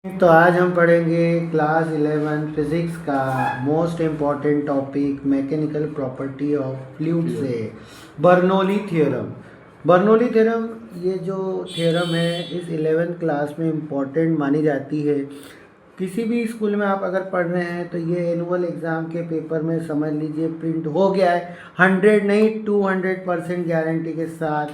तो आज हम पढ़ेंगे क्लास 11 फिजिक्स का most important topic mechanical property of fluid से बर्नौली थ्योरम। बर्नौली थ्योरम ये जो थ्योरम है इस 11th क्लास में इम्पॉर्टेंट मानी जाती है। किसी भी स्कूल में आप अगर पढ़ रहे हैं तो ये एनुअल एग्ज़ाम के पेपर में समझ लीजिए प्रिंट हो गया है 100 नहीं 200% गारंटी के साथ।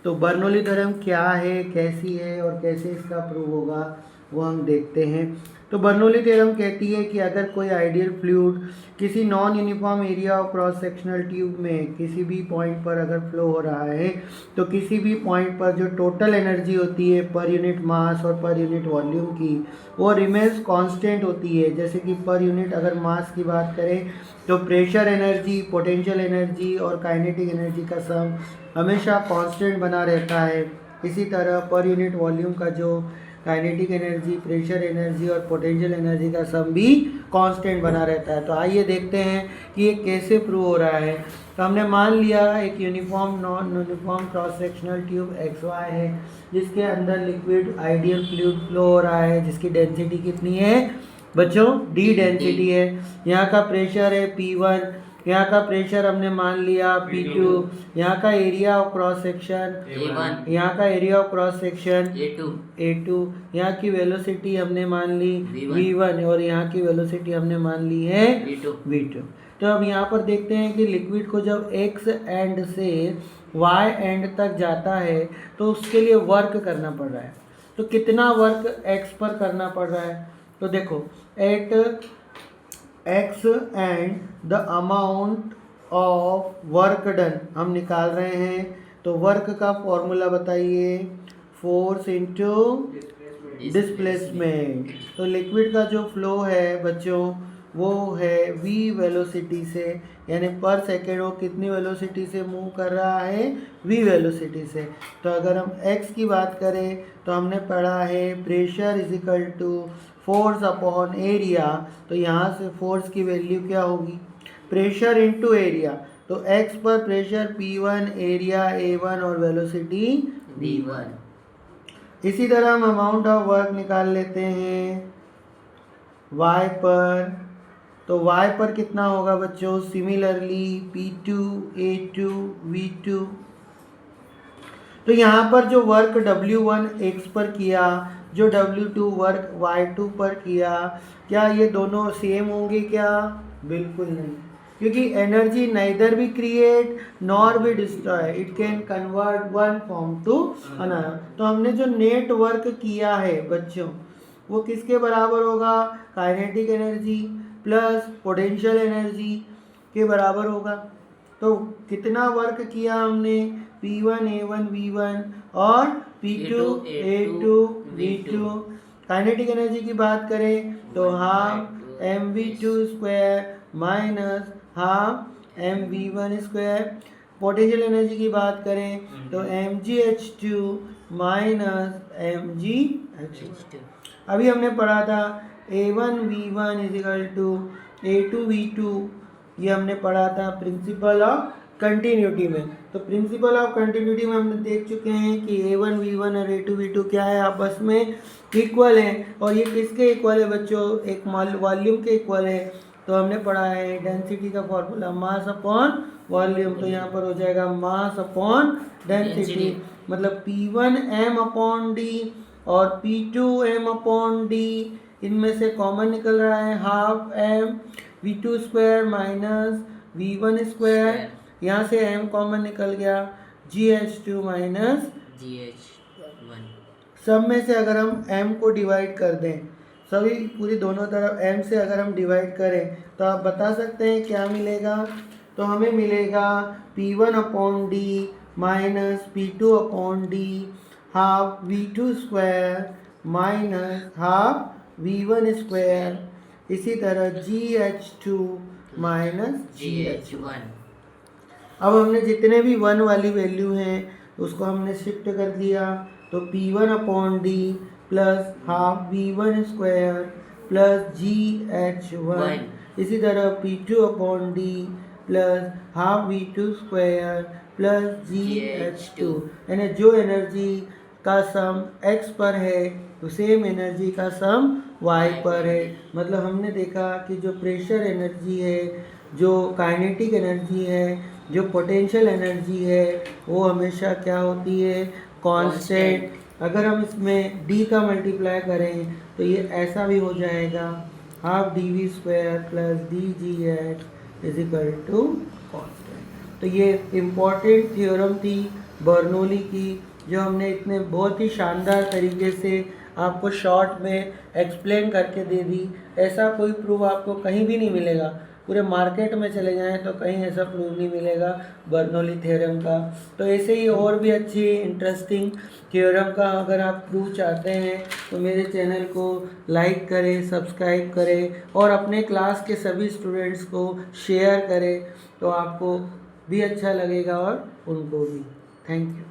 तो बर्नौली थ्योरम क्या है, कैसी है और कैसे इसका प्रूव होगा वो हम देखते हैं। तो बर्नौली थ्योरम कहती है कि अगर कोई आइडियल फ्लूइड किसी नॉन यूनिफॉर्म एरिया और क्रॉस सेक्शनल ट्यूब में किसी भी पॉइंट पर अगर फ्लो हो रहा है तो किसी भी पॉइंट पर जो टोटल एनर्जी होती है पर यूनिट मास और पर यूनिट वॉल्यूम की वो रिमेन्स कांस्टेंट होती है। जैसे कि पर यूनिट अगर मास की बात करें तो प्रेशर एनर्जी, पोटेंशियल एनर्जी और काइनेटिक एनर्जी का सम हमेशा कांस्टेंट बना रहता है। इसी तरह पर यूनिट वॉल्यूम का जो काइनेटिक एनर्जी, प्रेशर एनर्जी और पोटेंशियल एनर्जी का सम भी कांस्टेंट बना रहता है। तो आइए देखते हैं कि ये कैसे प्रूव हो रहा है। तो हमने मान लिया एक uniform non uniform cross sectional tube XY है जिसके अंदर लिक्विड आइडियल फ्लूइड फ्लो हो रहा है, जिसकी डेंसिटी कितनी है बच्चों? D डेंसिटी है। यहाँ का प्रेशर है P1, यहाँ का प्रेशर हमने मान लिया P2, यहाँ का area of cross section A1, यहाँ का area of cross section A2, यहाँ की वेलोसिटी हमने मान ली V1 और यहाँ की वेलोसिटी हमने मान ली है V2। तो अब यहाँ पर देखते हैं कि लिक्विड को जब X एंड से Y एंड तक जाता है तो उसके लिए वर्क करना पड़ रहा है। तो कितना वर्क X पर करना पड़ रहा है? तो देखो at X and the amount of work done हम निकाल रहे हैं। तो वर्क का फॉर्मूला बताइए, फोर्स इनटू डिस्प्लेसमेंट। तो लिक्विड का जो फ्लो है बच्चों वो है v वेलोसिटी से, यानी पर सेकेंड वो कितनी वेलोसिटी से मूव कर रहा है? v वेलोसिटी से। तो अगर हम x की बात करें तो हमने पढ़ा है pressure is equal to force upon area. तो यहाँ से फोर्स की वैल्यू क्या होगी? Pressure into area. तो x पर प्रेशर P1, एरिया A1 और वेलोसिटी V1। इसी तरह हम अमाउंट ऑफ वर्क निकाल लेते हैं y पर। तो y पर कितना होगा बच्चों? Similarly P2, A2, V2। तो यहाँ पर जो वर्क W1 x पर किया, जो W2 वर्क Y2 पर किया, क्या ये दोनों सेम होंगे क्या? बिल्कुल नहीं, क्योंकि एनर्जी नाइदर भी क्रिएट नॉर भी destroy, it can convert one form to another. तो हमने जो नेट वर्क किया है बच्चों वो किसके बराबर होगा? Kinetic energy plus potential energy के बराबर होगा। तो कितना वर्क किया हमने? P1 A1 V1 और P2 A2 V2। Kinetic energy की बात करें तो half mv2 square minus half mv1 square. Potential energy की बात करें तो mgh2 माइनस mgh2। अभी हमने पढ़ा था A1 V1 is equal to A2 V2, ये हमने पढ़ा था प्रिंसिपल ऑफ कंटिन्यूटी में। तो प्रिंसिपल ऑफ कंटिन्यूटी में हमने देख चुके हैं कि A1 V1 और A2 V2 क्या है? आपस में इक्वल है। और ये किसके इक्वल है बच्चों? एक वॉल्यूम के इक्वल है। तो हमने पढ़ा है डेंसिटी का फॉर्मूला मास अपॉन वॉल्यूम। तो यहाँ पर हो जाएगा मास अपॉन डेंसिटी, मतलब P1 m अपॉन D और P2 m अपॉन D। इनमें से कॉमन निकल रहा है half m V2 square minus V1 square. यहाँ से m कॉमन निकल गया, GH2 माइनस GH1। सब में से अगर हम m को डिवाइड कर दें, सभी पूरी दोनों तरफ m से अगर हम डिवाइड करें तो आप बता सकते हैं क्या मिलेगा? तो हमें मिलेगा P1 upon D minus P2 upon D half V2 square minus half V1 square. इसी तरह GH2 माइनस GH1। अब हमने जितने भी 1 वाली वैल्यू हैं उसको हमने शिफ्ट कर दिया। तो P1 upon D plus half V1 square plus GH1। इसी तरह P2 upon D plus half V2 square plus GH2, यानी जो एनर्जी का सम x पर है तो सेम एनर्जी का सम y पर है। मतलब हमने देखा कि जो प्रेशर एनर्जी है, जो काइनेटिक एनर्जी है, जो पोटेंशियल एनर्जी है, वो हमेशा क्या होती है, कांस्टेंट। अगर हम इसमें d का मल्टीप्लाई करें तो ये ऐसा भी हो जाएगा, half dv² plus dgh is equal to constant. तो ये इम्पॉर्टेंट थ्योरम थी बर्नौली की, जो हमने इतने बहुत ही शानदार तरीके से आपको शॉर्ट में एक्सप्लेन करके दे दी। ऐसा कोई प्रूफ आपको कहीं भी नहीं मिलेगा, पूरे मार्केट में चले जाएं तो कहीं ऐसा प्रूफ नहीं मिलेगा बर्नौली थ्योरम का। तो ऐसे ही और भी अच्छी इंटरेस्टिंग थ्योरम का अगर आप प्रूफ चाहते हैं तो मेरे चैनल को लाइक करें, सब्सक्राइब करें और अपने क्लास के सभी स्टूडेंट्स को शेयर करें, तो आपको भी अच्छा लगेगा और उनको भी। Thank you.